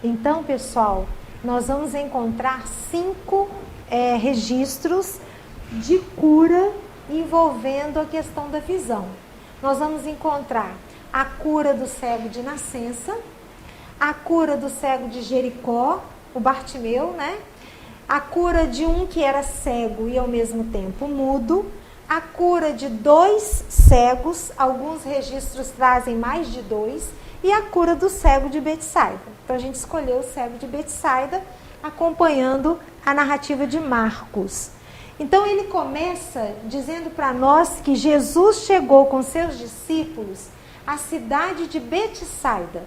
Então, pessoal, nós vamos encontrar 5 registros de cura envolvendo a questão da visão. Nós vamos encontrar a cura do cego de nascença, a cura do cego de Jericó, o Bartimeu, né? A cura de um que era cego e ao mesmo tempo mudo, a cura de 2 cegos, alguns registros trazem mais de 2, e a cura do cego de Betsaida. Então a gente escolheu o cego de Betsaida, acompanhando a narrativa de Marcos. Então ele começa dizendo para nós que Jesus chegou com seus discípulos à cidade de Betsaida.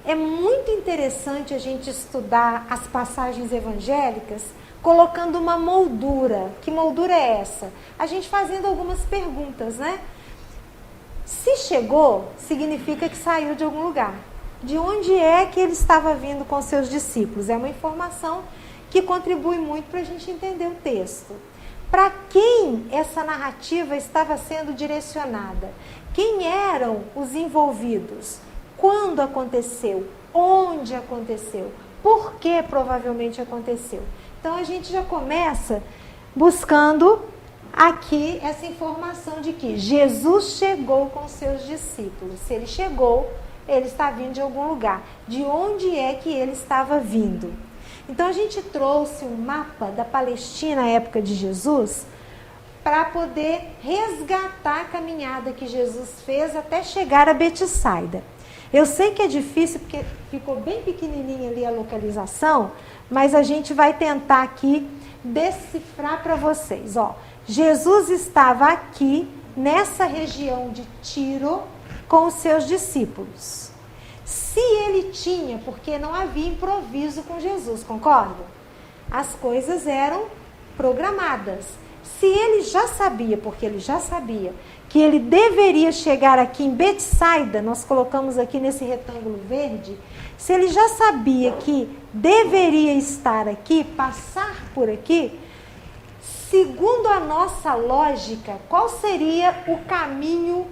É muito interessante a gente estudar as passagens evangélicas colocando uma moldura. Que moldura é essa? A gente fazendo algumas perguntas, né? Se chegou, significa que saiu de algum lugar. De onde é que ele estava vindo com seus discípulos? É uma informação que contribui muito para a gente entender o texto. Para quem essa narrativa estava sendo direcionada? Quem eram os envolvidos? Quando aconteceu? Onde aconteceu? Por que provavelmente aconteceu? Então a gente já começa buscando aqui essa informação de que Jesus chegou com seus discípulos. Se ele chegou, ele está vindo de algum lugar. De onde é que ele estava vindo? Então a gente trouxe um mapa da Palestina à época de Jesus para poder resgatar a caminhada que Jesus fez até chegar a Betsaida. Eu sei que é difícil porque ficou bem pequenininha ali a localização, mas a gente vai tentar aqui decifrar para vocês. Ó, Jesus estava aqui nessa região de Tiro com os seus discípulos. Se ele tinha, porque não havia improviso com Jesus, concordam? As coisas eram programadas. Se ele já sabia, porque ele já sabia, que ele deveria chegar aqui em Betsaida, nós colocamos aqui nesse retângulo verde, se ele já sabia que deveria estar aqui, passar por aqui, segundo a nossa lógica, qual seria o caminho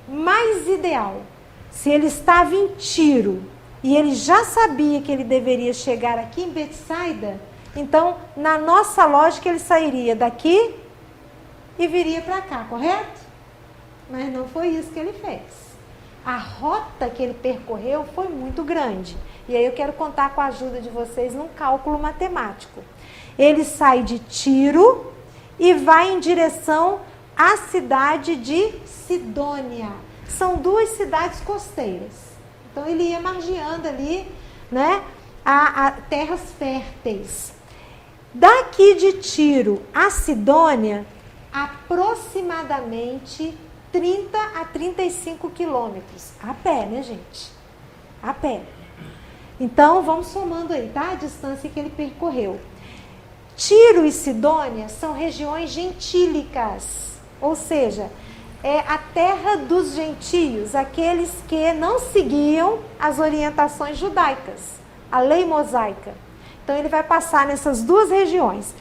mais ideal? Se ele estava em Tiro e ele já sabia que ele deveria chegar aqui em Betsaida, então, na nossa lógica, ele sairia daqui e viria para cá, correto? Mas não foi isso que ele fez. A rota que ele percorreu foi muito grande. E aí eu quero contar com a ajuda de vocês num cálculo matemático. Ele sai de Tiro e vai em direção à cidade de Sidônia. São 2 cidades costeiras. Então ele ia margeando ali, né, a terras férteis. Daqui de Tiro a Sidônia, aproximadamente 30 a 35 quilômetros. A pé, né, gente? A pé. Então, vamos somando aí, tá? A distância que ele percorreu. Tiro e Sidônia são regiões gentílicas, ou seja, é a terra dos gentios, aqueles que não seguiam as orientações judaicas, a lei mosaica. Então, ele vai passar nessas 2 regiões.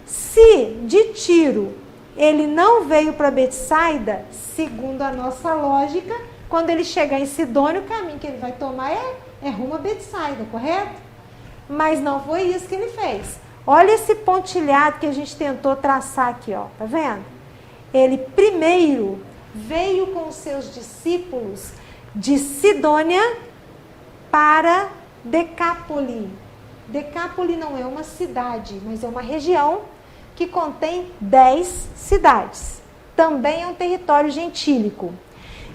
Se de Tiro ele não veio para Betsaida, segundo a nossa lógica, quando ele chegar em Sidônia, o caminho que ele vai tomar é rumo a Betsaida, correto? Mas não foi isso que ele fez. Olha esse pontilhado que a gente tentou traçar aqui, ó, tá vendo? Ele primeiro veio com os seus discípulos de Sidônia para Decápoli. Decápoli não é uma cidade, mas é uma região que contém 10 cidades. Também é um território gentílico.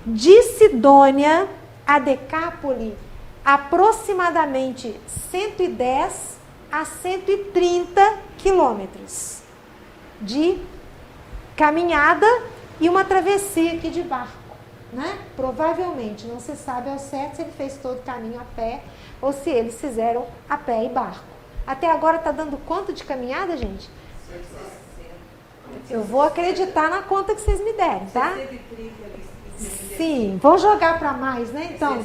De Sidônia a Decápoli, aproximadamente 110 a 130 quilômetros de caminhada e uma travessia aqui de barco, né? Provavelmente, não se sabe ao certo se ele fez todo o caminho a pé ou se eles fizeram a pé e barco. Até agora está dando quanto de caminhada, gente? Eu vou acreditar na conta que vocês me derem, tá? Sim, vou jogar para mais, né? Então,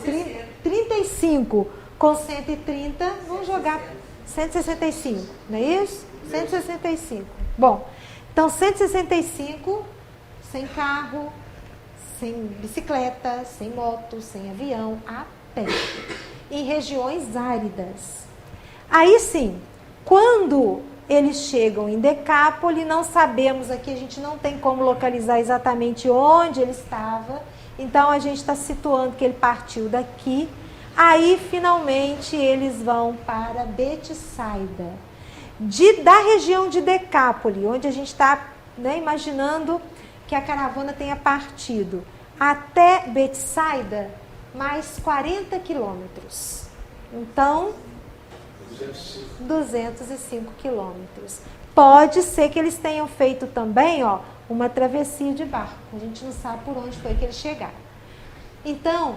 35 com 130, vamos jogar 165, não é isso? 165. Bom, então 165 sem carro, sem bicicleta, sem moto, sem avião, a pé. em regiões áridas. Aí sim, quando eles chegam em Decápole, não sabemos aqui, a gente não tem como localizar exatamente onde ele estava, então a gente está situando que ele partiu daqui. Aí finalmente eles vão para Betsaida, da região de Decápole, onde a gente está, né, imaginando que a caravana tenha partido, até Betsaida, mais 40 quilômetros. Então, 205 quilômetros. Pode ser que eles tenham feito também, ó, uma travessia de barco. A gente não sabe por onde foi que eles chegaram. Então,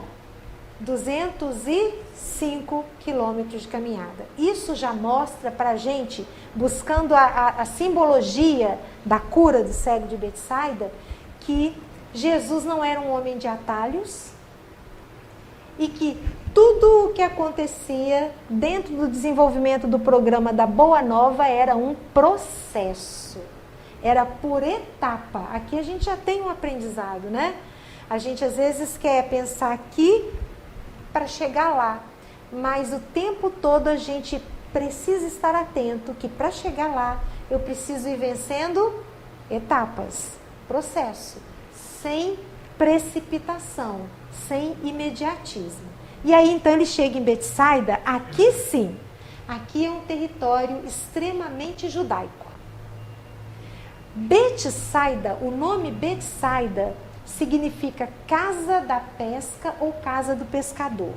205 quilômetros de caminhada. Isso já mostra para a gente, buscando a simbologia da cura do cego de Betsaida, que Jesus não era um homem de atalhos e que tudo o que acontecia dentro do desenvolvimento do programa da Boa Nova era um processo, era por etapa. Aqui a gente já tem um aprendizado, né? A gente às vezes quer pensar aqui para chegar lá, mas o tempo todo a gente precisa estar atento que para chegar lá eu preciso ir vencendo etapas, processo, sem precipitação, sem imediatismo. E aí então ele chega em Betsaida, aqui sim, aqui é um território extremamente judaico. Betsaida, o nome Betsaida significa casa da pesca ou casa do pescador.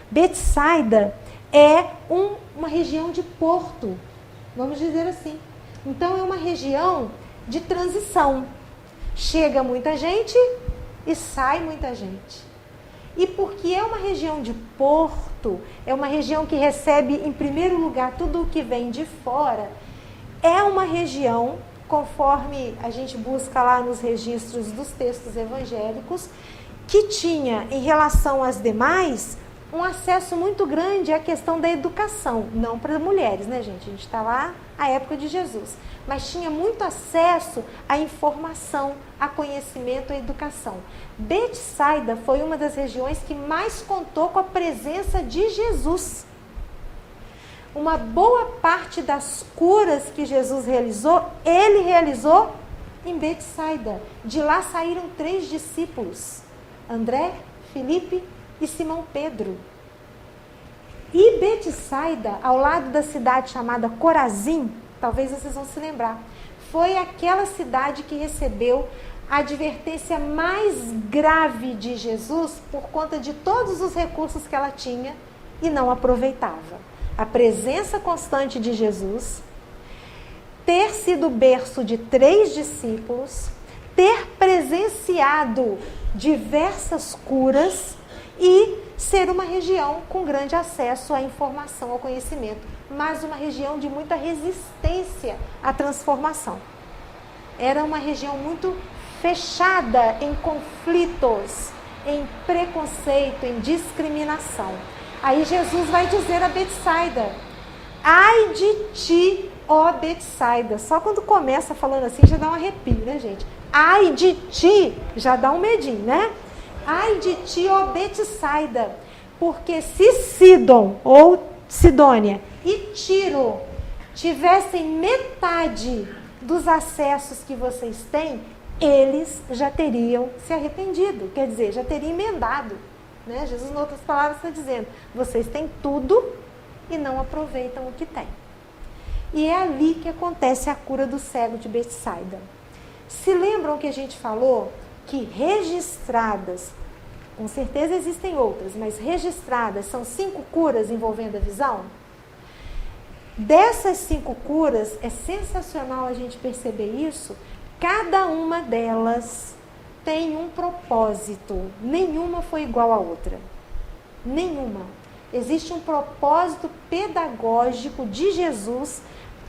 Betsaida é uma região de porto, vamos dizer assim. Então é uma região de transição. Chega muita gente e sai muita gente. E porque é uma região de porto, é uma região que recebe em primeiro lugar tudo o que vem de fora, é uma região, conforme a gente busca lá nos registros dos textos evangélicos, que tinha em relação às demais um acesso muito grande à questão da educação, não para mulheres, né, gente? A gente está lá à época de Jesus, mas tinha muito acesso à informação, a conhecimento, à educação. Betsaida foi uma das regiões que mais contou com a presença de Jesus. Uma boa parte das curas que Jesus realizou, ele realizou em Betsaida. De lá saíram 3 discípulos, André, Filipe e Simão Pedro. E Betsaida, ao lado da cidade chamada Corazim, talvez vocês vão se lembrar, foi aquela cidade que recebeu a advertência mais grave de Jesus por conta de todos os recursos que ela tinha e não aproveitava. A presença constante de Jesus, ter sido berço de 3 discípulos, ter presenciado diversas curas e ser uma região com grande acesso à informação, ao conhecimento, mas uma região de muita resistência à transformação. Era uma região muito fechada em conflitos, em preconceito, em discriminação. Aí Jesus vai dizer a Betsaida: ai de ti, ó Betsaida. Só quando começa falando assim já dá um arrepio, né, gente? Ai de ti, já dá um medinho, né? Ai de ti, ó Betsaida, porque se Sidom ou Sidônia e Tiro tivessem metade dos acessos que vocês têm, eles já teriam se arrependido, quer dizer, já teriam emendado, né? Jesus, em outras palavras, está dizendo: vocês têm tudo e não aproveitam o que têm. E é ali que acontece a cura do cego de Betsaida. Se lembram que a gente falou que registradas, com certeza existem outras, mas registradas são 5 curas envolvendo a visão? Dessas 5 curas, é sensacional a gente perceber isso. Cada uma delas tem um propósito. Nenhuma foi igual à outra. Nenhuma. Existe um propósito pedagógico de Jesus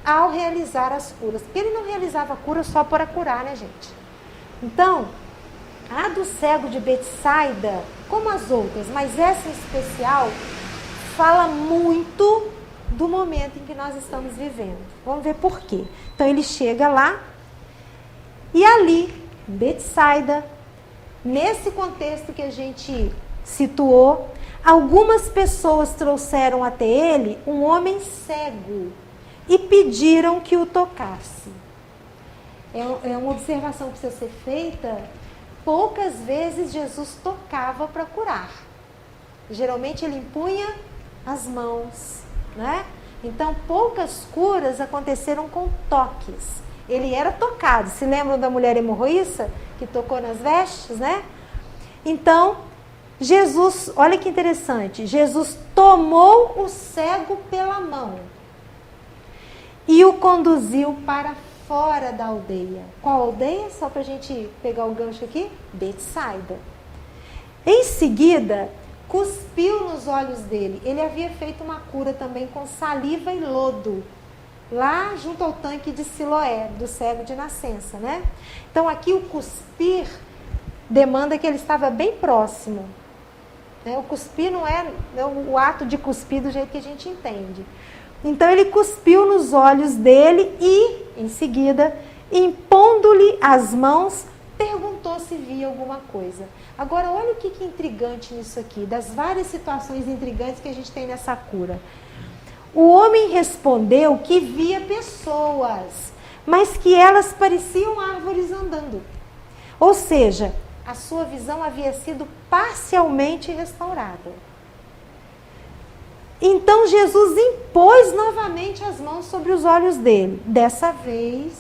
ao realizar as curas. Porque ele não realizava a cura só para curar, né, gente? Então, a do cego de Betsaida, como as outras, mas essa em especial, fala muito do momento em que nós estamos vivendo. Vamos ver por quê. Então ele chega lá e ali, em Betsaida, nesse contexto que a gente situou, Algumas pessoas trouxeram até ele um homem cego e pediram que o tocasse. É uma observação que precisa ser feita. Poucas vezes Jesus tocava para curar. Geralmente ele impunha as mãos, né? Então poucas curas aconteceram com toques. Ele era tocado. Se lembram da mulher hemorroíça que tocou nas vestes, né? Então Jesus, olha que interessante, Jesus tomou o cego pela mão e o conduziu para fora da aldeia. Qual aldeia? Só para a gente pegar o gancho aqui. Betsaida. Em seguida, cuspiu nos olhos dele. Ele havia feito uma cura também com saliva e lodo, lá junto ao tanque de Siloé, do cego de nascença, né? Então aqui o cuspir demanda que ele estava bem próximo. O cuspir não é o ato de cuspir do jeito que a gente entende. Então ele cuspiu nos olhos dele e, em seguida, impondo-lhe as mãos, perguntou se via alguma coisa. Agora, olha o que é intrigante nisso aqui, das várias situações intrigantes que a gente tem nessa cura. O homem respondeu que via pessoas, mas que elas pareciam árvores andando. Ou seja, a sua visão havia sido parcialmente restaurada. Então Jesus impôs novamente as mãos sobre os olhos dele. Dessa vez,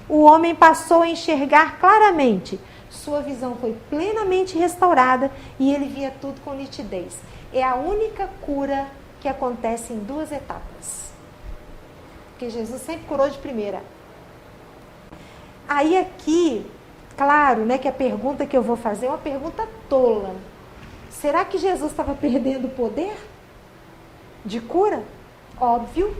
o homem passou a enxergar claramente. Sua visão foi plenamente restaurada e ele via tudo com nitidez. É a única cura que acontece em 2 etapas. Porque Jesus sempre curou de primeira. Aí aqui, claro, né, que a pergunta que eu vou fazer é uma pergunta tola. Será que Jesus estava perdendo o poder de cura? Óbvio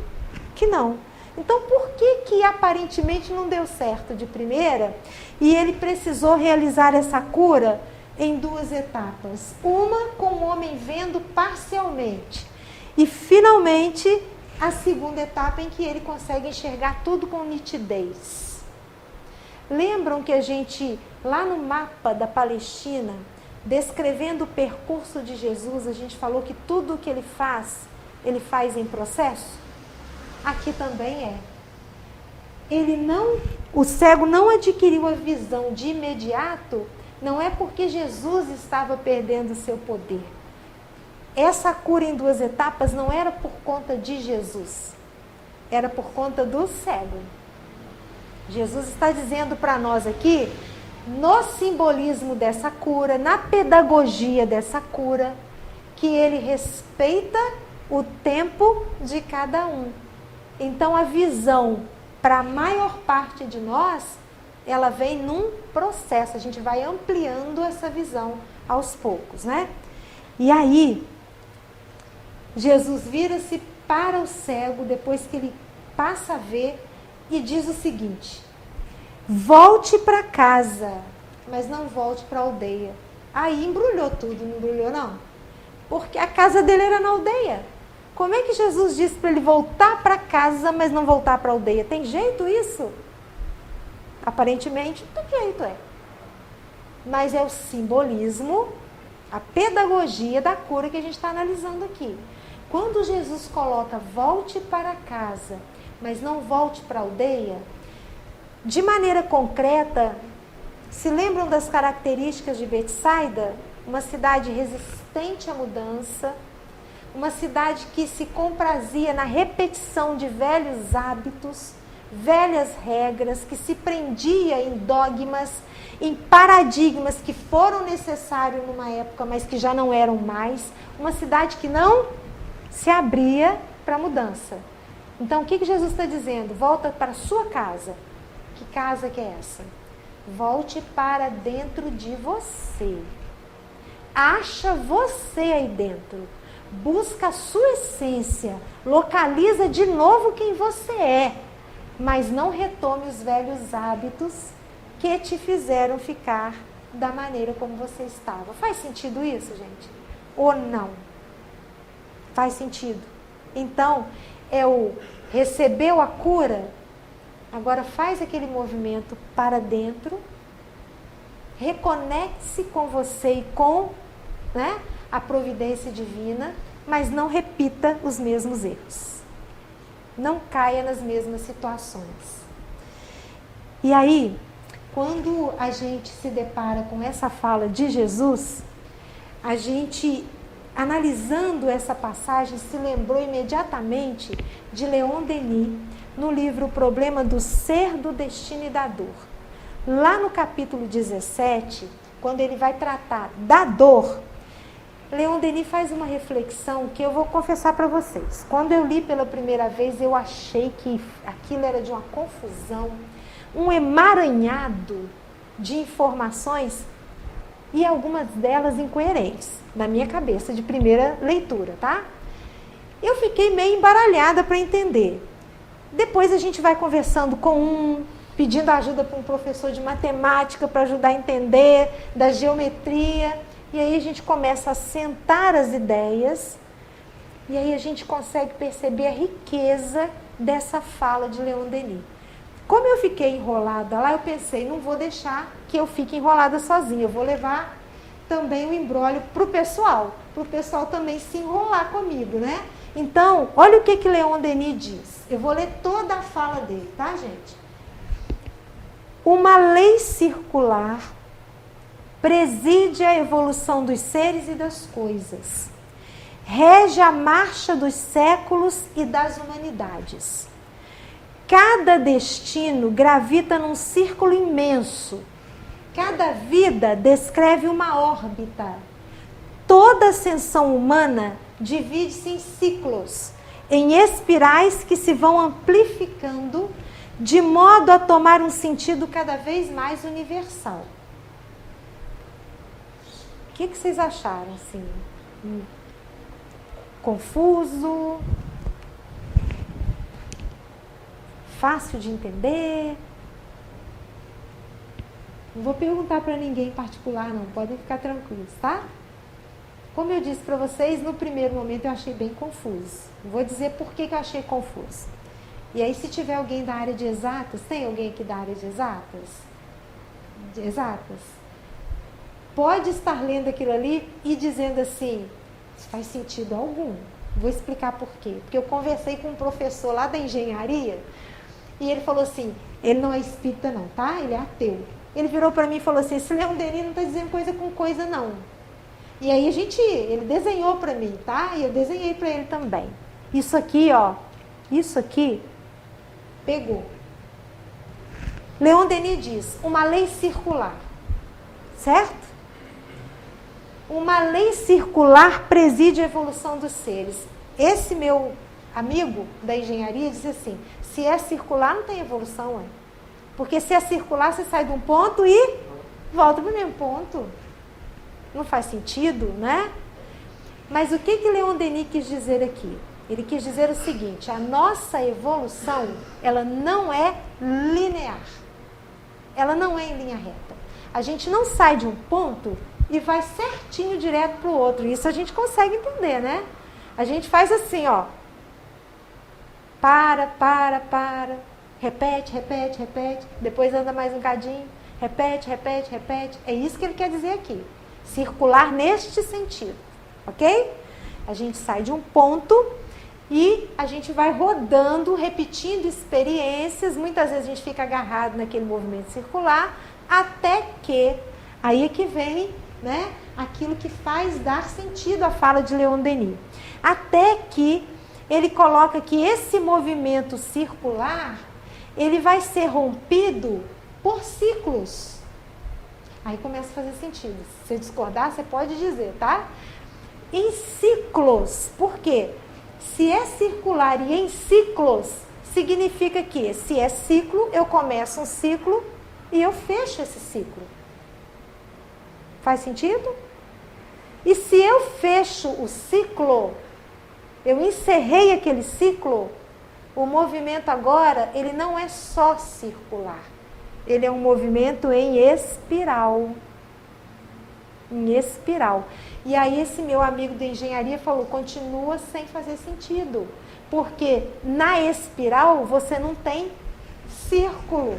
que não. Então, por que aparentemente não deu certo de primeira e ele precisou realizar essa cura em 2 etapas? Uma com o homem vendo parcialmente e, finalmente, a segunda etapa em que ele consegue enxergar tudo com nitidez. Lembram que a gente, lá no mapa da Palestina, descrevendo o percurso de Jesus, a gente falou que tudo o que ele faz em processo? Aqui também é. O cego não adquiriu a visão de imediato, não é porque Jesus estava perdendo o seu poder. Essa cura em 2 etapas não era por conta de Jesus, era por conta do cego. Jesus está dizendo para nós aqui, no simbolismo dessa cura, na pedagogia dessa cura, que ele respeita o tempo de cada um. Então a visão, para a maior parte de nós, ela vem num processo, a gente vai ampliando essa visão aos poucos, né? E aí, Jesus vira-se para o cego, depois que ele passa a ver, e diz o seguinte: volte para casa, mas não volte para a aldeia. Aí embrulhou tudo, não embrulhou não? Porque a casa dele era na aldeia. Como é que Jesus disse para ele voltar para casa, mas não voltar para a aldeia? Tem jeito isso? Aparentemente, não tem jeito, Mas é o simbolismo, a pedagogia da cura que a gente está analisando aqui. Quando Jesus coloca volte para casa, mas não volte para a aldeia, de maneira concreta, se lembram das características de Betsaida? Uma cidade resistente à mudança, uma cidade que se comprazia na repetição de velhos hábitos, velhas regras, que se prendia em dogmas, em paradigmas que foram necessários numa época, mas que já não eram mais. Uma cidade que não se abria para a mudança. Então, o que Jesus está dizendo? Volta para a sua casa. Que casa que é essa? Volte para dentro de você. Acha você aí dentro. Busca a sua essência. Localiza de novo quem você é. Mas não retome os velhos hábitos que te fizeram ficar da maneira como você estava. Faz sentido isso, gente? Ou não? Faz sentido. Então, recebeu a cura, agora faz aquele movimento para dentro, reconecte-se com você e com a providência divina, mas não repita os mesmos erros. Não caia nas mesmas situações. E aí, quando a gente se depara com essa fala de Jesus, a gente, analisando essa passagem, se lembrou imediatamente de Leon Denis, no livro O Problema do Ser, do Destino e da Dor. Lá no capítulo 17, quando ele vai tratar da dor, Leon Denis faz uma reflexão que eu vou confessar para vocês. Quando eu li pela primeira vez, eu achei que aquilo era de uma confusão, um emaranhado de informações e algumas delas incoerentes, na minha cabeça, de primeira leitura, tá? Eu fiquei meio embaralhada para entender. Depois a gente vai conversando com pedindo ajuda para um professor de matemática para ajudar a entender, da geometria, e aí a gente começa a sentar as ideias, e aí a gente consegue perceber a riqueza dessa fala de Leon Denis. Como eu fiquei enrolada lá, eu pensei, não vou deixar que eu fique enrolada sozinha, eu vou levar também o imbróglio para o pessoal também se enrolar comigo, né? Então, olha o que Leon Denis diz. Eu vou ler toda a fala dele, tá, gente? Uma lei circular preside a evolução dos seres e das coisas, rege a marcha dos séculos e das humanidades. Cada destino gravita num círculo imenso. Cada vida descreve uma órbita. Toda ascensão humana divide-se em ciclos, em espirais que se vão amplificando, de modo a tomar um sentido cada vez mais universal. O que vocês acharam, assim? Confuso? Fácil de entender? Não vou perguntar para ninguém em particular, não. Podem ficar tranquilos, tá? Como eu disse para vocês, no primeiro momento eu achei bem confuso. Vou dizer por que eu achei confuso. E aí, se tiver alguém da área de exatas, tem alguém aqui da área de exatas? De exatas? Pode estar lendo aquilo ali e dizendo assim, faz sentido algum. Vou explicar por quê. Porque eu conversei com um professor lá da engenharia e ele falou assim, ele não é espírita não, tá? Ele é ateu. Ele virou para mim e falou assim, esse Leon Denis não está dizendo coisa com coisa não. E aí ele desenhou para mim, tá? E eu desenhei para ele também. Isso aqui, ó, isso aqui, pegou. Leon Denis diz, uma lei circular, certo? Uma lei circular preside a evolução dos seres. Esse meu amigo da engenharia diz assim, se é circular não tem evolução, ué. Porque se é circular, você sai de um ponto e volta para o mesmo ponto. Não faz sentido, né? Mas o que Leon Denis quis dizer aqui? Ele quis dizer o seguinte, a nossa evolução, ela não é linear. Ela não é em linha reta. A gente não sai de um ponto e vai certinho direto para o outro. Isso a gente consegue entender, né? A gente faz assim, ó. Para. Repete. Depois anda mais um bocadinho. Repete. É isso que ele quer dizer aqui. Circular neste sentido, ok? A gente sai de um ponto e a gente vai rodando, repetindo experiências. Muitas vezes a gente fica agarrado naquele movimento circular, até que, aí é que vem, né, aquilo que faz dar sentido à fala de Leon Denis. Até que ele coloca que esse movimento circular, ele vai ser rompido por ciclos. Aí começa a fazer sentido. Se você discordar, você pode dizer, tá? Em ciclos. Por quê? Se é circular e em ciclos, significa que se é ciclo, eu começo um ciclo e eu fecho esse ciclo. Faz sentido? E se eu fecho o ciclo, eu encerrei aquele ciclo, o movimento agora, ele não é só circular. Ele é um movimento em espiral. Em espiral. E aí esse meu amigo da engenharia falou, continua sem fazer sentido. Porque na espiral você não tem círculo.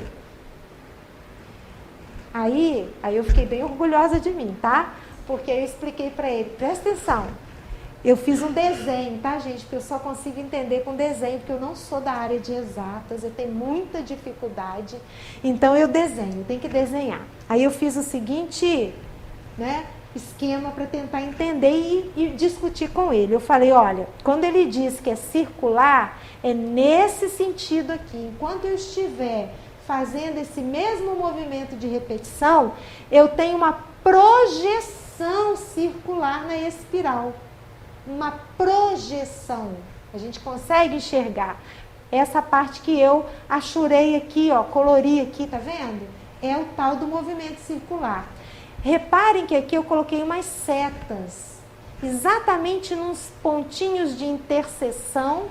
Aí eu fiquei bem orgulhosa de mim, tá? Porque eu expliquei para ele, presta atenção, eu fiz um desenho, tá, gente? Porque eu só consigo entender com desenho, porque eu não sou da área de exatas, eu tenho muita dificuldade. Então eu desenho, eu tenho que desenhar. Aí eu fiz o seguinte, né, esquema para tentar entender e discutir com ele. Eu falei, olha, quando ele diz que é circular, é nesse sentido aqui. Enquanto eu estiver fazendo esse mesmo movimento de repetição, eu tenho uma projeção circular na espiral. Uma projeção. A gente consegue enxergar. Essa parte que eu achurei aqui, ó, colori aqui, tá vendo? É o tal do movimento circular. Reparem que aqui eu coloquei umas setas, exatamente nos pontinhos de interseção,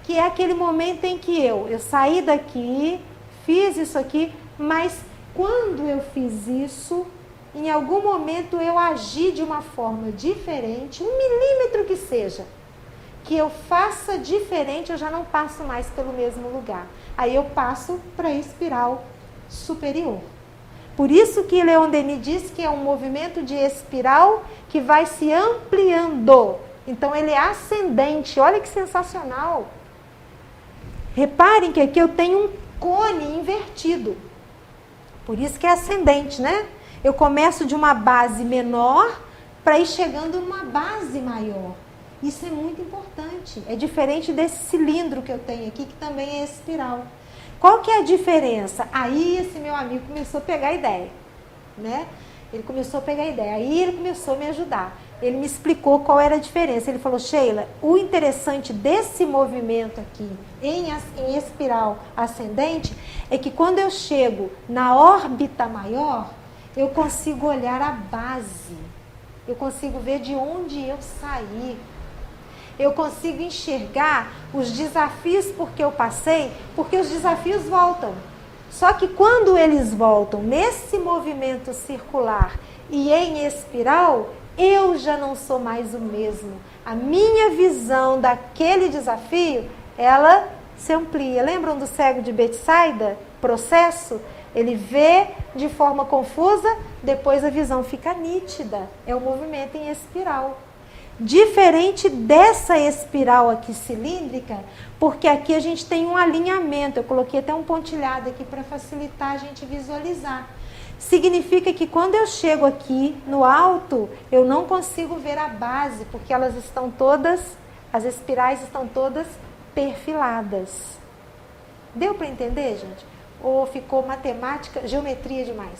que é aquele momento em que eu saí daqui, fiz isso aqui, mas quando eu fiz isso, em algum momento eu agi de uma forma diferente, 1 milímetro que seja, que eu faça diferente, eu já não passo mais pelo mesmo lugar. Aí eu passo para a espiral superior. Por isso que Leon Denis diz que é um movimento de espiral que vai se ampliando. Então ele é ascendente, olha que sensacional. Reparem que aqui eu tenho um cone invertido. Por isso que é ascendente, né? Eu começo de uma base menor para ir chegando numa base maior. Isso é muito importante. É diferente desse cilindro que eu tenho aqui, que também é espiral. Qual que é a diferença? Aí esse meu amigo começou a pegar a ideia, né? Ele começou a pegar a ideia. Aí ele começou a me ajudar. Ele me explicou qual era a diferença. Ele falou, Sheila, o interessante desse movimento aqui, em espiral ascendente, é que quando eu chego na órbita maior, eu consigo olhar a base. Eu consigo ver de onde eu saí. Eu consigo enxergar os desafios porque eu passei, porque os desafios voltam. Só que quando eles voltam nesse movimento circular e em espiral, eu já não sou mais o mesmo. A minha visão daquele desafio, ela se amplia. Lembram do cego de Betsaida? Processo? Ele vê de forma confusa, depois a visão fica nítida. É o movimento em espiral. Diferente dessa espiral aqui cilíndrica, porque aqui a gente tem um alinhamento. Eu coloquei até um pontilhado aqui para facilitar a gente visualizar. Significa que quando eu chego aqui no alto, eu não consigo ver a base, porque elas estão todas, as espirais estão todas perfiladas. Deu para entender, gente? Ou ficou matemática, geometria demais?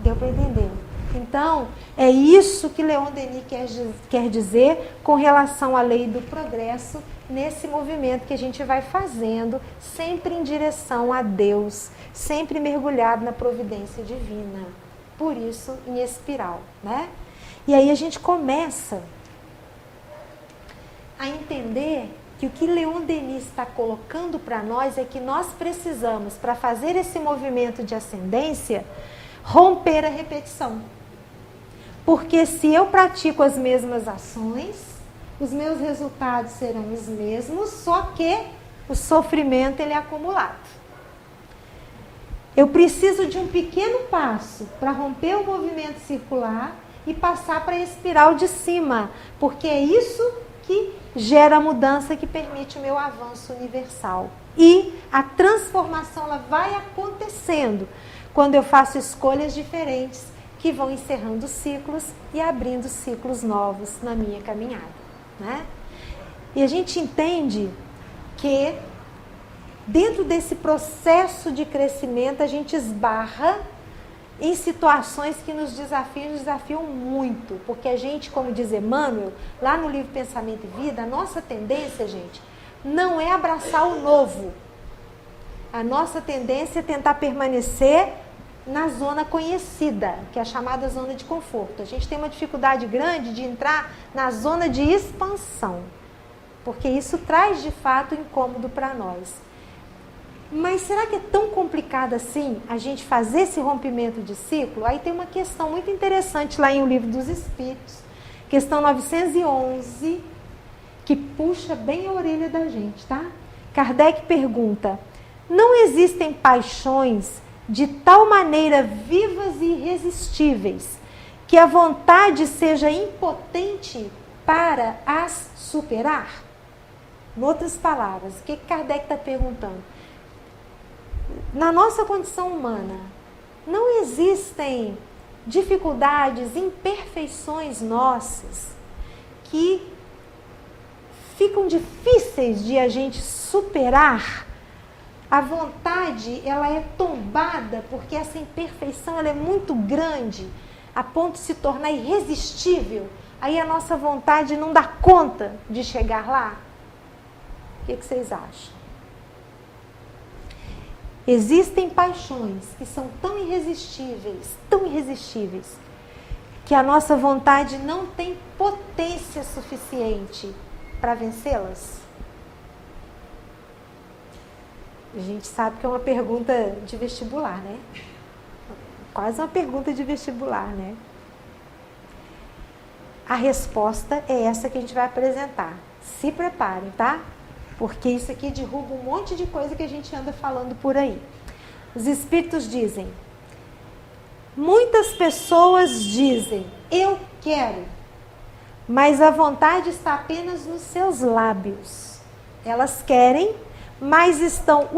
Deu para entender? Então, é isso que Leon Denis quer dizer com relação à lei do progresso, nesse movimento que a gente vai fazendo, sempre em direção a Deus, sempre mergulhado na providência divina. Por isso, em espiral, né? E aí a gente começa a entender que o que Leon Denis está colocando para nós é que nós precisamos, para fazer esse movimento de ascendência, romper a repetição. Porque se eu pratico as mesmas ações, os meus resultados serão os mesmos, só que o sofrimento ele é acumulado. Eu preciso de um pequeno passo para romper o movimento circular e passar para a espiral de cima, porque é isso que gera a mudança que permite o meu avanço universal. E a transformação ela vai acontecendo quando eu faço escolhas diferentes, que vão encerrando ciclos e abrindo ciclos novos na minha caminhada, né? E a gente entende que dentro desse processo de crescimento a gente esbarra em situações que nos desafiam muito, porque a gente, como diz Emmanuel, lá no livro Pensamento e Vida, a nossa tendência, gente, não é abraçar o novo. A nossa tendência é tentar permanecer na zona conhecida, que é a chamada zona de conforto. A gente tem uma dificuldade grande de entrar na zona de expansão, porque isso traz de fato incômodo para nós. Mas será que é tão complicado assim a gente fazer esse rompimento de ciclo? Aí tem uma questão muito interessante lá em O Livro dos Espíritos, questão 911, que puxa bem a orelha da gente, tá? Kardec pergunta: não existem paixões de tal maneira vivas e irresistíveis que a vontade seja impotente para as superar? Em outras palavras, o que Kardec está perguntando? Na nossa condição humana, não existem dificuldades, imperfeições nossas que ficam difíceis de a gente superar? A vontade, ela é tombada porque essa imperfeição ela é muito grande, a ponto de se tornar irresistível. Aí a nossa vontade não dá conta de chegar lá. O que vocês acham? Existem paixões que são tão irresistíveis, que a nossa vontade não tem potência suficiente para vencê-las? A gente sabe que é uma pergunta de vestibular, né? Quase uma pergunta de vestibular, né? A resposta é essa que a gente vai apresentar. Se preparem, tá? Porque isso aqui derruba um monte de coisa que a gente anda falando por aí. Os espíritos dizem, muitas pessoas dizem, eu quero, mas a vontade está apenas nos seus lábios. Elas querem, mas estão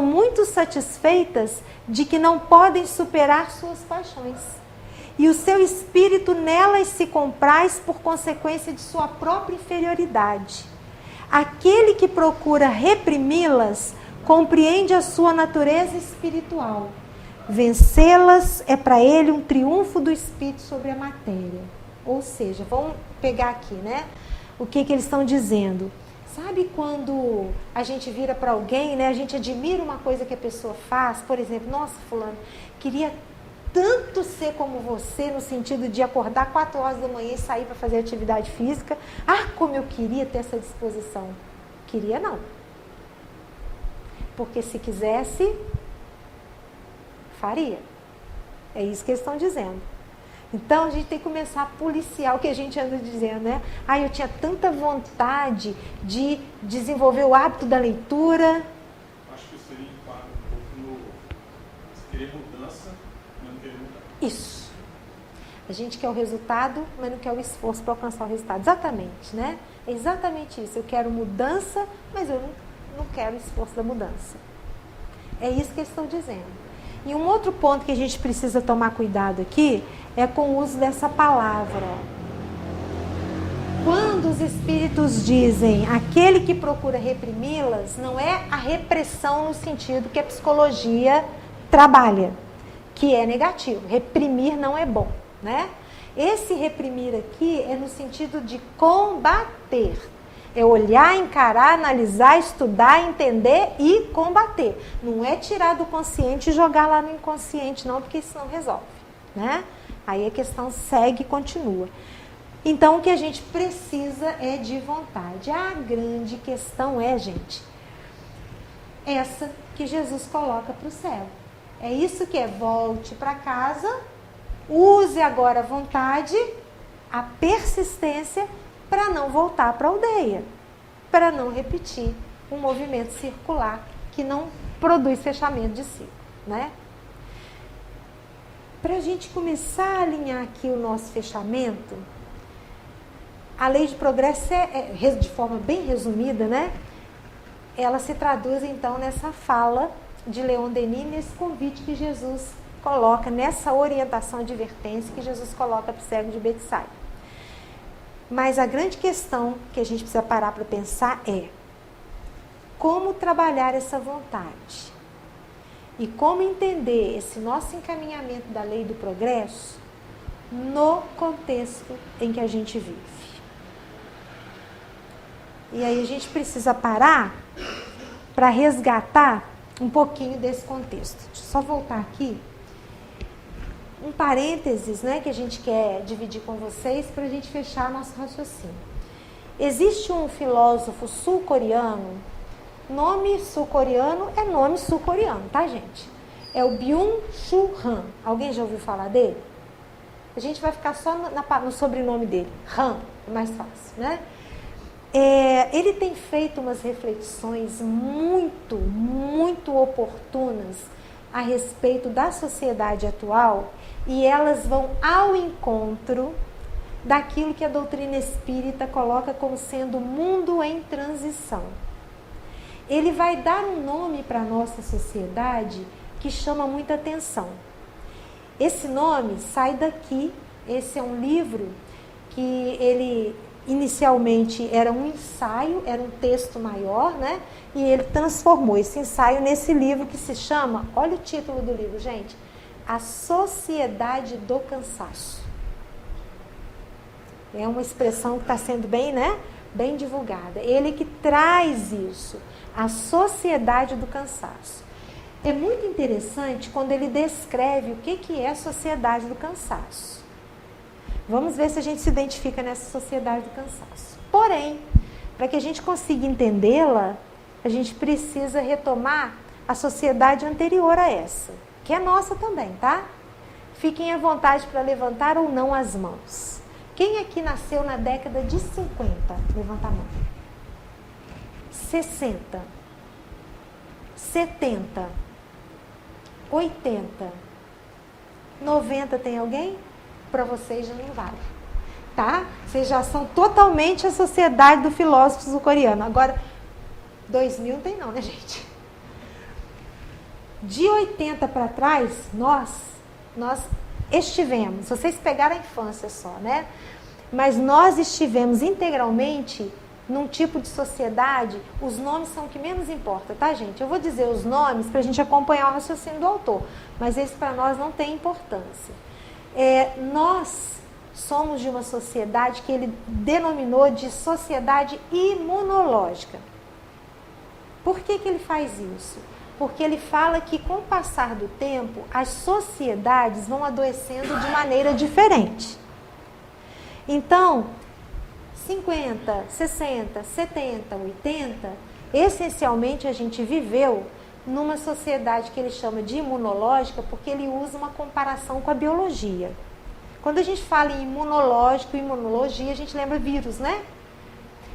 muito satisfeitas de que não podem superar suas paixões. E o seu espírito nelas se compraz por consequência de sua própria inferioridade. Aquele que procura reprimi-las compreende a sua natureza espiritual. Vencê-las é para ele um triunfo do espírito sobre a matéria. Ou seja, vamos pegar aqui, né? O que eles estão dizendo? Sabe quando a gente vira para alguém, né? A gente admira uma coisa que a pessoa faz, por exemplo, nossa, fulano, queria tanto ser como você, no sentido de acordar 4 horas da manhã e sair para fazer atividade física. Ah, como eu queria ter essa disposição. Queria não. Porque se quisesse, faria. É isso que eles estão dizendo. Então, a gente tem que começar a policiar o que a gente anda dizendo, né? Ah, eu tinha tanta vontade de desenvolver o hábito da leitura. Acho que isso aí enquadra um pouco no querer mudança, mas não querer mudar. Isso. A gente quer o resultado, mas não quer o esforço para alcançar o resultado. Exatamente, né? É exatamente isso. Eu quero mudança, mas eu não quero o esforço da mudança. É isso que eles estão dizendo. E um outro ponto que a gente precisa tomar cuidado aqui é com o uso dessa palavra. Quando os espíritos dizem aquele que procura reprimi-las, não é a repressão no sentido que a psicologia trabalha, que é negativo. Reprimir não é bom, né? Esse reprimir aqui é no sentido de combater. É olhar, encarar, analisar, estudar, entender e combater. Não é tirar do consciente e jogar lá no inconsciente, não, porque isso não resolve, né? Aí a questão segue e continua. Então, o que a gente precisa é de vontade. A grande questão é, gente, essa que Jesus coloca para o céu. É isso que é: volte para casa, use agora a vontade, a persistência, para não voltar para a aldeia, para não repetir um movimento circular que não produz fechamento de ciclo, né? Para a gente começar a alinhar aqui o nosso fechamento, a lei de progresso de forma bem resumida, né? Ela se traduz então nessa fala de Leon Denis, nesse convite que Jesus coloca, nessa orientação, advertência que Jesus coloca para o cego de Betsaida. Mas a grande questão que a gente precisa parar para pensar é como trabalhar essa vontade e como entender esse nosso encaminhamento da lei do progresso no contexto em que a gente vive. E aí a gente precisa parar para resgatar um pouquinho desse contexto. Deixa eu só voltar aqui. Um parênteses, né, que a gente quer dividir com vocês para a gente fechar nosso raciocínio. Existe um filósofo sul-coreano, nome sul-coreano é nome sul-coreano, tá, gente? É o Byung-Chul Han. Alguém já ouviu falar dele? A gente vai ficar só no sobrenome dele. Han, é mais fácil, né? Ele tem feito umas reflexões muito, muito oportunas a respeito da sociedade atual e elas vão ao encontro daquilo que a doutrina espírita coloca como sendo o mundo em transição. Ele vai dar um nome para a nossa sociedade que chama muita atenção. Esse nome sai daqui. Esse é um livro que ele inicialmente era um ensaio, era um texto maior, né? E ele transformou esse ensaio nesse livro que se chama, olha o título do livro, gente, A Sociedade do Cansaço. É uma expressão que está sendo bem, né? Bem divulgada. Ele que traz isso, a Sociedade do Cansaço. É muito interessante quando ele descreve o que é a Sociedade do Cansaço. Vamos ver se a gente se identifica nessa Sociedade do Cansaço. Porém, para que a gente consiga entendê-la, a gente precisa retomar a sociedade anterior a essa, que é nossa também, tá? Fiquem à vontade para levantar ou não as mãos. Quem aqui nasceu na década de 50? Levanta a mão. 60, 70, 80, 90, tem alguém? Para vocês já não vale, tá? Vocês já são totalmente a sociedade do filósofo sul-coreano. Agora, 2000 não tem não, né, gente? De 80 para trás, nós estivemos, vocês pegaram a infância só, né? Mas nós estivemos integralmente num tipo de sociedade, os nomes são o que menos importa, tá, gente? Eu vou dizer os nomes para a gente acompanhar o raciocínio do autor, mas esse para nós não tem importância. Nós somos de uma sociedade que ele denominou de sociedade imunológica. Por que ele faz isso? Porque ele fala que com o passar do tempo, as sociedades vão adoecendo de maneira diferente. Então, 50, 60, 70, 80, essencialmente a gente viveu numa sociedade que ele chama de imunológica, porque ele usa uma comparação com a biologia. Quando a gente fala em imunológico, imunologia, a gente lembra vírus, né?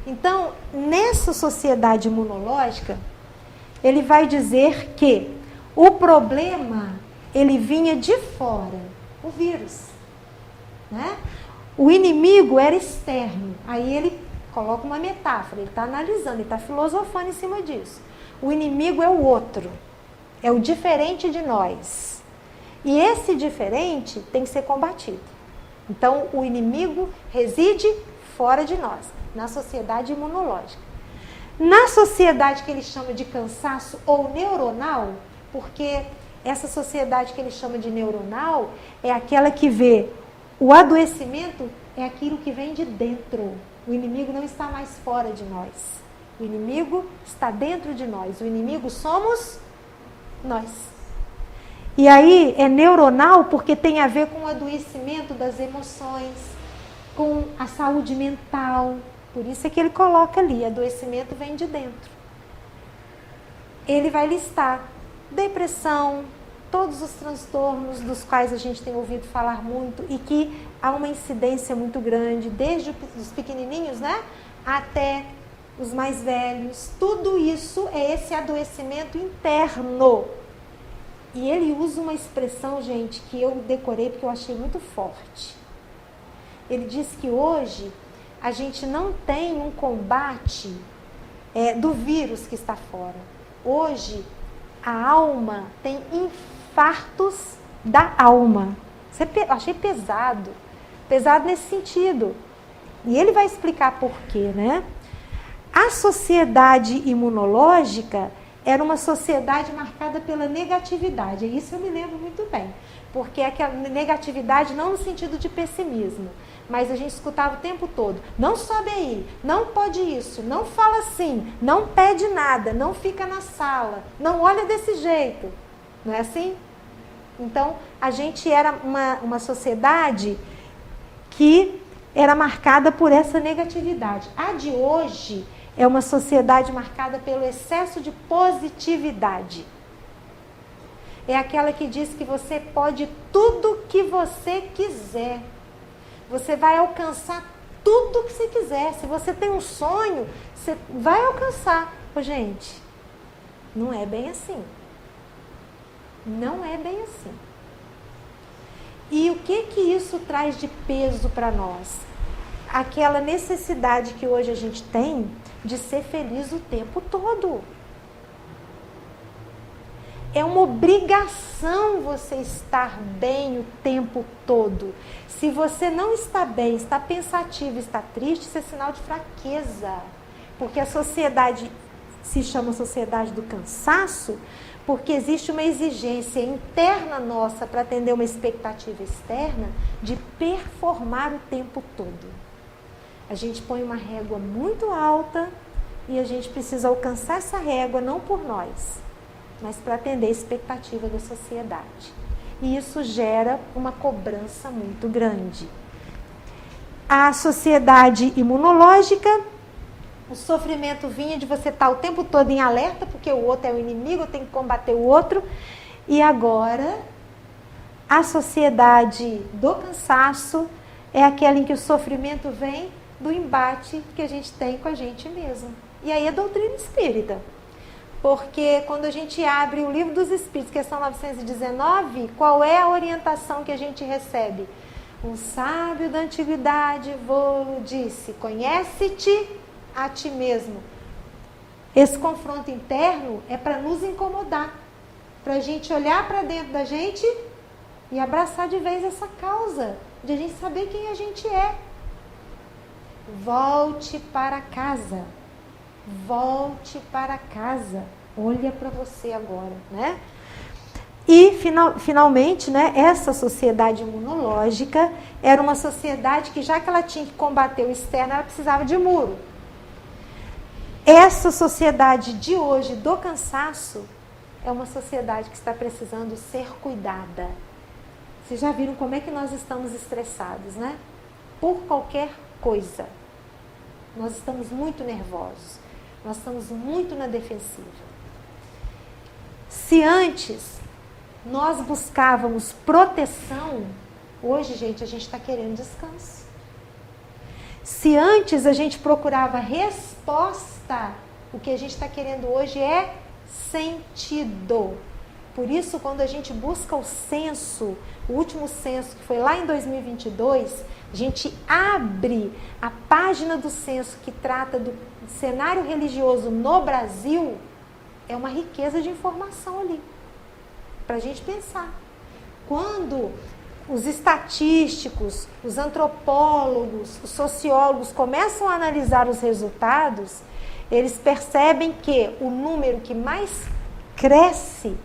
Então, nessa sociedade imunológica, ele vai dizer que o problema, ele vinha de fora, o vírus, né? O inimigo era externo. Aí ele coloca uma metáfora, ele está analisando, ele está filosofando em cima disso. O inimigo é o outro, é o diferente de nós. E esse diferente tem que ser combatido. Então, o inimigo reside fora de nós, na sociedade imunológica. Na sociedade que ele chama de cansaço ou neuronal, porque essa sociedade que ele chama de neuronal é aquela que vê o adoecimento é aquilo que vem de dentro. O inimigo não está mais fora de nós. O inimigo está dentro de nós. O inimigo somos nós. E aí é neuronal porque tem a ver com o adoecimento das emoções, com a saúde mental. Por isso é que ele coloca ali, adoecimento vem de dentro. Ele vai listar depressão, todos os transtornos dos quais a gente tem ouvido falar muito e que há uma incidência muito grande, desde os pequenininhos, né, até os mais velhos. Tudo isso é esse adoecimento interno. E ele usa uma expressão, gente, que eu decorei porque eu achei muito forte. Ele diz que hoje a gente não tem um combate do vírus que está fora. Hoje a alma tem infartos da alma. Eu achei pesado nesse sentido. E ele vai explicar por quê, né? A sociedade imunológica era uma sociedade marcada pela negatividade. Isso eu me lembro muito bem. Porque é aquela negatividade não no sentido de pessimismo, mas a gente escutava o tempo todo: não sobe aí, não pode isso, não fala assim, não pede nada, não fica na sala, não olha desse jeito. Não é assim? Então, a gente era uma sociedade que era marcada por essa negatividade. A de hoje é uma sociedade marcada pelo excesso de positividade. É aquela que diz que você pode tudo que você quiser. Você vai alcançar tudo que você quiser. Se você tem um sonho, você vai alcançar. Ô, gente, não é bem assim. Não é bem assim. E o que isso traz de peso para nós? Aquela necessidade que hoje a gente tem de ser feliz o tempo todo. É uma obrigação você estar bem o tempo todo. Se você não está bem, está pensativo, está triste, isso é sinal de fraqueza. Porque a sociedade se chama sociedade do cansaço, porque existe uma exigência interna nossa para atender uma expectativa externa de performar o tempo todo. A gente põe uma régua muito alta e a gente precisa alcançar essa régua não por nós, mas para atender a expectativa da sociedade. E isso gera uma cobrança muito grande. A sociedade imunológica, o sofrimento vinha de você estar o tempo todo em alerta, porque o outro é o inimigo, eu tenho que combater o outro. E agora, a sociedade do cansaço é aquela em que o sofrimento vem do embate que a gente tem com a gente mesmo. E aí é doutrina espírita. Porque quando a gente abre o Livro dos Espíritos, questão 919, qual é a orientação que a gente recebe? Um sábio da antiguidade vô-lo disse, conhece-te a ti mesmo. Esse confronto interno é para nos incomodar, para a gente olhar para dentro da gente e abraçar de vez essa causa, de a gente saber quem a gente é. Volte para casa. Volte para casa. Olha para você agora, né? E, finalmente, né, essa sociedade imunológica era uma sociedade que, já que ela tinha que combater o externo, ela precisava de muro. Essa sociedade de hoje, do cansaço, é uma sociedade que está precisando ser cuidada. Vocês já viram como é que nós estamos estressados, né? Por qualquer coisa. Nós estamos muito nervosos. Nós estamos muito na defensiva. Se antes nós buscávamos proteção, hoje, gente, a gente está querendo descanso. Se antes a gente procurava resposta, o que a gente está querendo hoje é sentido. Por isso, quando a gente busca o censo, o último censo, que foi lá em 2022, a gente abre a página do censo que trata do cenário religioso no Brasil, é uma riqueza de informação ali, para a gente pensar. Quando os estatísticos, os antropólogos, os sociólogos começam a analisar os resultados, eles percebem que o número que mais cresce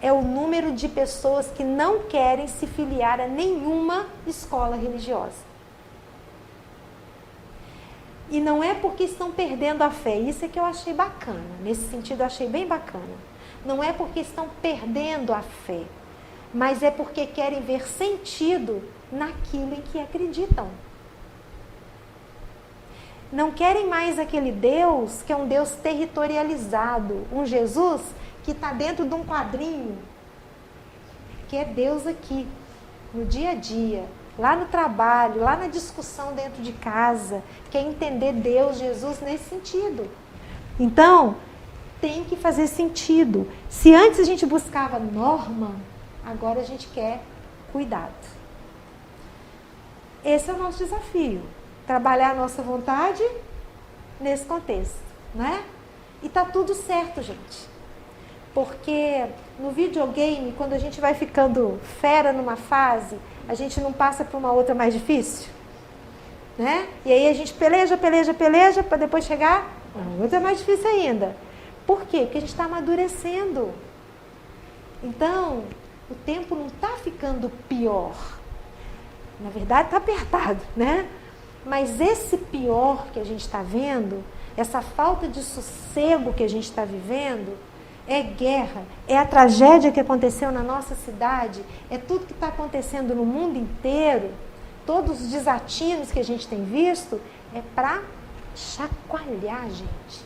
é o número de pessoas que não querem se filiar a nenhuma escola religiosa. E não é porque estão perdendo a fé, isso é que eu achei bacana, nesse sentido eu achei bem bacana. Não é porque estão perdendo a fé, mas é porque querem ver sentido naquilo em que acreditam. Não querem mais aquele Deus que é um Deus territorializado, um Jesus que está dentro de um quadrinho, que é Deus aqui, no dia a dia, lá no trabalho, lá na discussão dentro de casa, quer entender Deus, Jesus nesse sentido. Então, tem que fazer sentido. Se antes a gente buscava norma, agora a gente quer cuidado. Esse é o nosso desafio, trabalhar a nossa vontade nesse contexto, né? E tá tudo certo, gente. Porque no videogame, quando a gente vai ficando fera numa fase, a gente não passa para uma outra mais difícil, né? E aí a gente peleja, para depois chegar a outra mais difícil ainda. Por quê? Porque a gente está amadurecendo. Então, o tempo não está ficando pior. Na verdade, está apertado, né? Mas esse pior que a gente está vendo, essa falta de sossego que a gente está vivendo, é guerra, é a tragédia que aconteceu na nossa cidade, é tudo que está acontecendo no mundo inteiro, todos os desatinos que a gente tem visto, é para chacoalhar a gente.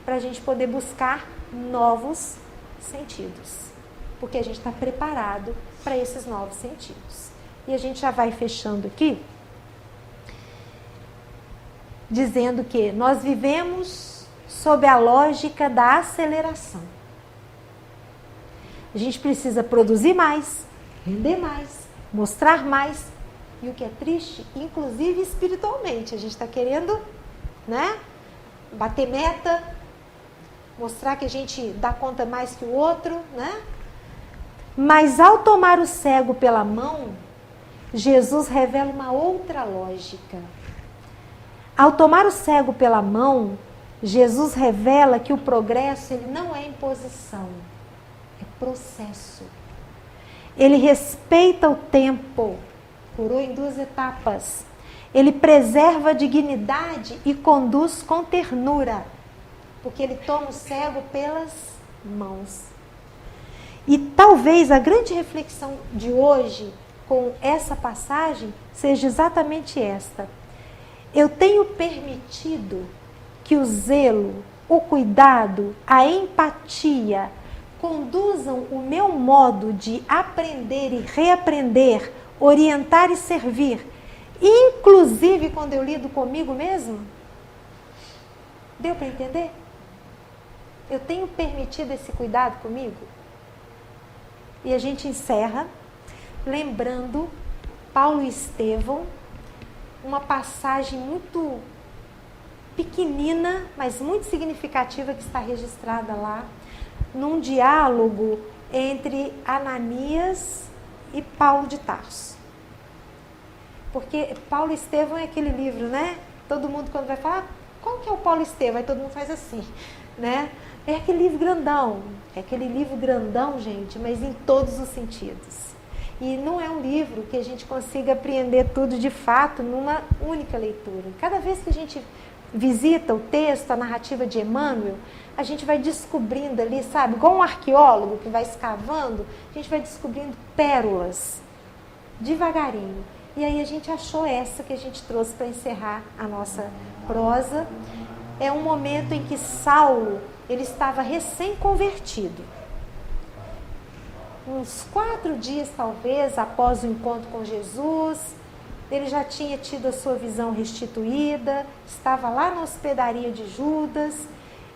Para a gente poder buscar novos sentidos. Porque a gente está preparado para esses novos sentidos. E a gente já vai fechando aqui, dizendo que nós vivemos sob a lógica da aceleração. A gente precisa produzir mais, render mais, mostrar mais. E o que é triste, inclusive espiritualmente, a gente está querendo, né, bater meta, mostrar que a gente dá conta mais que o outro, né? Mas ao tomar o cego pela mão, Jesus revela uma outra lógica. Ao tomar o cego pela mão, Jesus revela que o progresso ele não é imposição, é processo. Ele respeita o tempo, curou em 2 etapas. Ele preserva a dignidade e conduz com ternura, porque ele toma o cego pelas mãos. E talvez a grande reflexão de hoje com essa passagem seja exatamente esta. Eu tenho permitido que o zelo, o cuidado, a empatia conduzam o meu modo de aprender e reaprender, orientar e servir, inclusive quando eu lido comigo mesmo? Deu para entender? Eu tenho permitido esse cuidado comigo? E a gente encerra lembrando Paulo e Estevão, uma passagem muito pequenina, mas muito significativa que está registrada lá, num diálogo entre Ananias e Paulo de Tarso. Porque Paulo e Estevão é aquele livro, né? Todo mundo quando vai falar, qual que é o Paulo e Estevão? Aí todo mundo faz assim, né? É aquele livro grandão, gente, mas em todos os sentidos. E não é um livro que a gente consiga apreender tudo de fato numa única leitura. Cada vez que a gente visita o texto, a narrativa de Emmanuel, a gente vai descobrindo ali, sabe, igual um arqueólogo que vai escavando, a gente vai descobrindo pérolas, devagarinho. E aí a gente achou essa que a gente trouxe para encerrar a nossa prosa. É um momento em que Saulo, ele estava recém-convertido. Uns 4 dias, talvez, após o encontro com Jesus, ele já tinha tido a sua visão restituída, estava lá na hospedaria de Judas,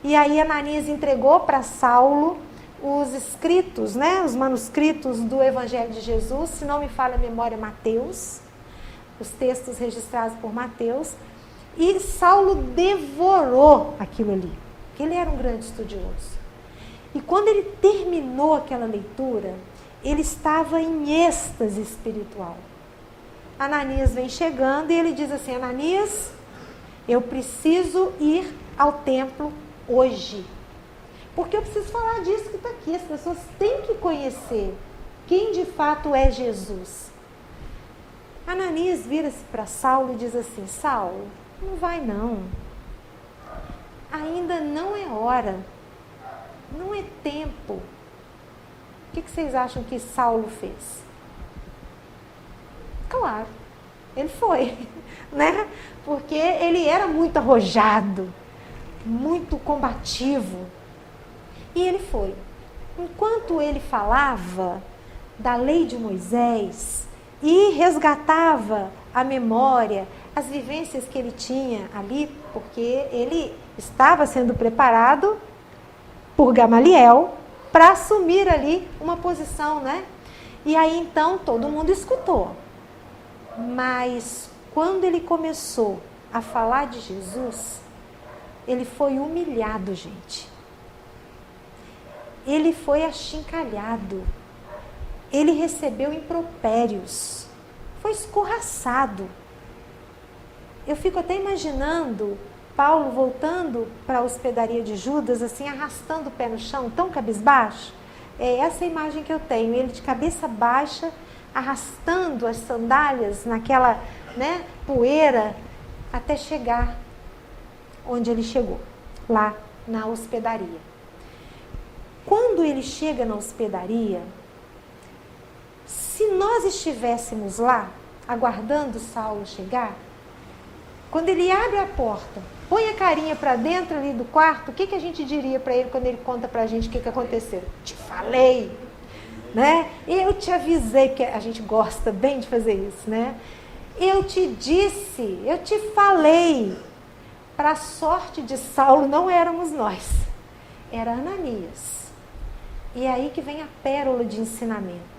e aí Ananias entregou para Saulo os escritos, né, os manuscritos do Evangelho de Jesus, se não me falha a memória, Mateus, os textos registrados por Mateus, e Saulo devorou aquilo ali, porque ele era um grande estudioso. E quando ele terminou aquela leitura, ele estava em êxtase espiritual. Ananias vem chegando e ele diz assim, Ananias, eu preciso ir ao templo hoje. Porque eu preciso falar disso que está aqui. As pessoas têm que conhecer quem de fato é Jesus. Ananias vira-se para Saulo e diz assim, Saulo, não vai não. Ainda não é hora. Não é tempo. O que vocês acham que Saulo fez? Claro, ele foi, né? Porque ele era muito arrojado, muito combativo. E ele foi. Enquanto ele falava da lei de Moisés e resgatava a memória, as vivências que ele tinha ali, porque ele estava sendo preparado por Gamaliel para assumir ali uma posição, né? E aí então todo mundo escutou. Mas quando ele começou a falar de Jesus, ele foi humilhado, gente. Ele foi achincalhado. Ele recebeu impropérios. Foi escorraçado. Eu fico até imaginando Paulo voltando para a hospedaria de Judas, assim, arrastando o pé no chão, tão cabisbaixo. É essa a imagem que eu tenho. Ele de cabeça baixa, arrastando as sandálias naquela, né, poeira, até chegar onde ele chegou, lá na hospedaria. Quando ele chega na hospedaria, se nós estivéssemos lá, aguardando Saulo chegar, quando ele abre a porta, põe a carinha para dentro ali do quarto, o que a gente diria para ele quando ele conta para a gente o que aconteceu? Te falei, né? Eu te avisei, porque a gente gosta bem de fazer isso, né? Eu te disse, eu te falei. Para a sorte de Saulo, não éramos nós, era Ananias. E é aí que vem a pérola de ensinamento.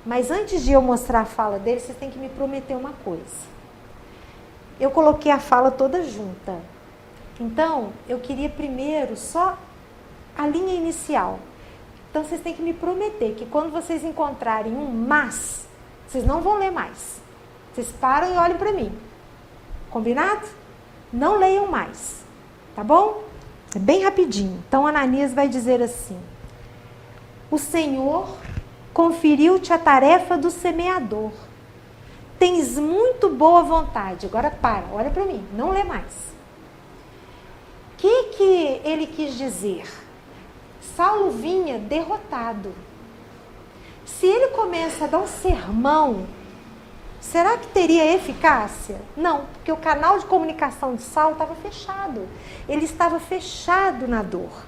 Mas antes de eu mostrar a fala dele, vocês têm que me prometer uma coisa. Eu coloquei a fala toda junta. Então, eu queria primeiro só a linha inicial. Então, vocês têm que me prometer que quando vocês encontrarem um mas, vocês não vão ler mais. Vocês param e olhem para mim. Combinado? Não leiam mais. Tá bom? É bem rapidinho. Então, Ananias vai dizer assim: o Senhor conferiu-te a tarefa do semeador. Tens muito boa vontade. Agora para, olha para mim, não lê mais. O que ele quis dizer? Saulo vinha derrotado. Se ele começa a dar um sermão, será que teria eficácia? Não, porque o canal de comunicação de Saulo estava fechado. Ele estava fechado na dor.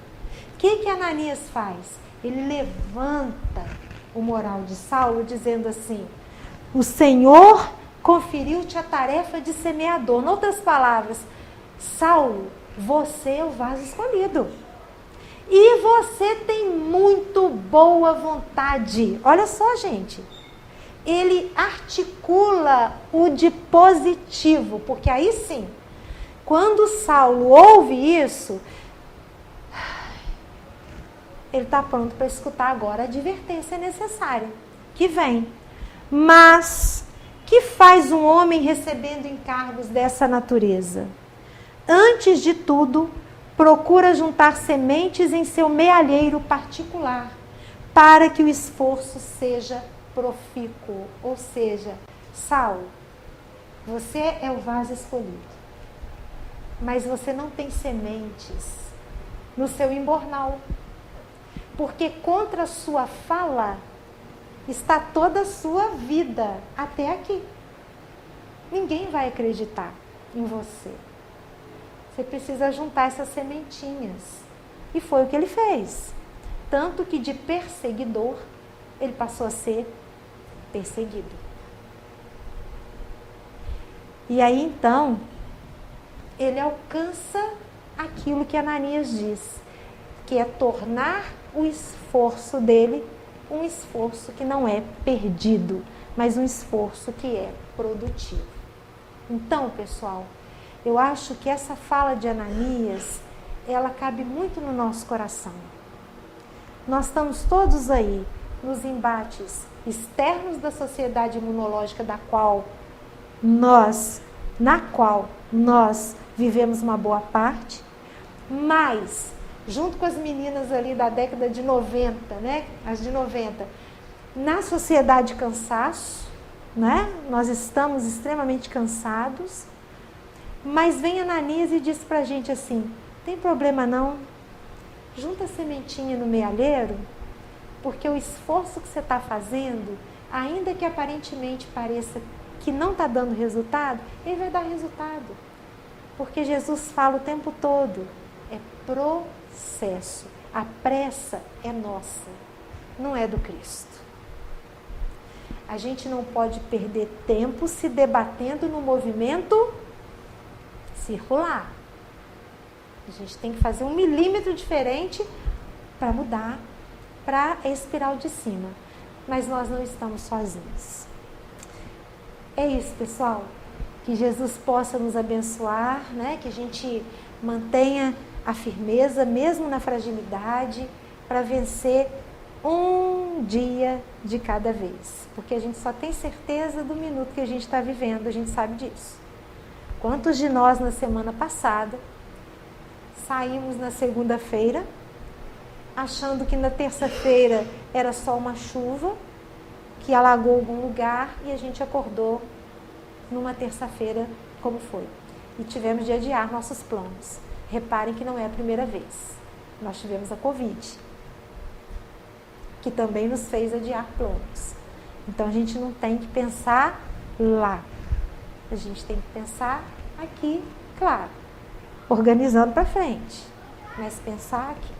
O que Ananias faz? Ele levanta o moral de Saulo dizendo assim: o Senhor conferiu-te a tarefa de semeador. Em outras palavras, Saulo, você é o vaso escolhido. E você tem muito boa vontade. Olha só, gente. Ele articula o de positivo, porque aí sim, quando Saulo ouve isso, ele está pronto para escutar agora a advertência necessária que vem. Mas, que faz um homem recebendo encargos dessa natureza? Antes de tudo, procura juntar sementes em seu mealheiro particular, para que o esforço seja profícuo. Ou seja, Saulo, você é o vaso escolhido, mas você não tem sementes no seu embornal, porque contra a sua fala está toda a sua vida até aqui. Ninguém vai acreditar em você. Você precisa juntar essas sementinhas. E foi o que ele fez. Tanto que de perseguidor, ele passou a ser perseguido. E aí então, ele alcança aquilo que Ananias diz, que é tornar o esforço dele um esforço que não é perdido, mas um esforço que é produtivo. Então, pessoal, eu acho que essa fala de Ananias, ela cabe muito no nosso coração. Nós estamos todos aí nos embates externos da sociedade imunológica na qual nós vivemos uma boa parte, mas junto com as meninas ali da década de 90, né? As de 90, na sociedade de cansaço, né? Nós estamos extremamente cansados, mas vem Ananias e diz pra gente assim: tem problema não, junta a sementinha no mealheiro, porque o esforço que você está fazendo, ainda que aparentemente pareça que não está dando resultado, ele vai dar resultado, porque Jesus fala o tempo todo, é processo. A pressa é nossa, não é do Cristo. A gente não pode perder tempo se debatendo no movimento circular. A gente tem que fazer 1 milímetro diferente para mudar para a espiral de cima. Mas nós não estamos sozinhos. É isso, pessoal. Que Jesus possa nos abençoar, né? Que a gente mantenha a firmeza, mesmo na fragilidade, para vencer um dia de cada vez. Porque a gente só tem certeza do minuto que a gente está vivendo, a gente sabe disso. Quantos de nós, na semana passada, saímos na segunda-feira, achando que na terça-feira era só uma chuva, que alagou algum lugar, e a gente acordou numa terça-feira como foi. E tivemos de adiar nossos planos. Reparem que não é a primeira vez. Nós tivemos a Covid, que também nos fez adiar planos. Então a gente não tem que pensar lá. A gente tem que pensar aqui, claro, organizando para frente. Mas pensar aqui.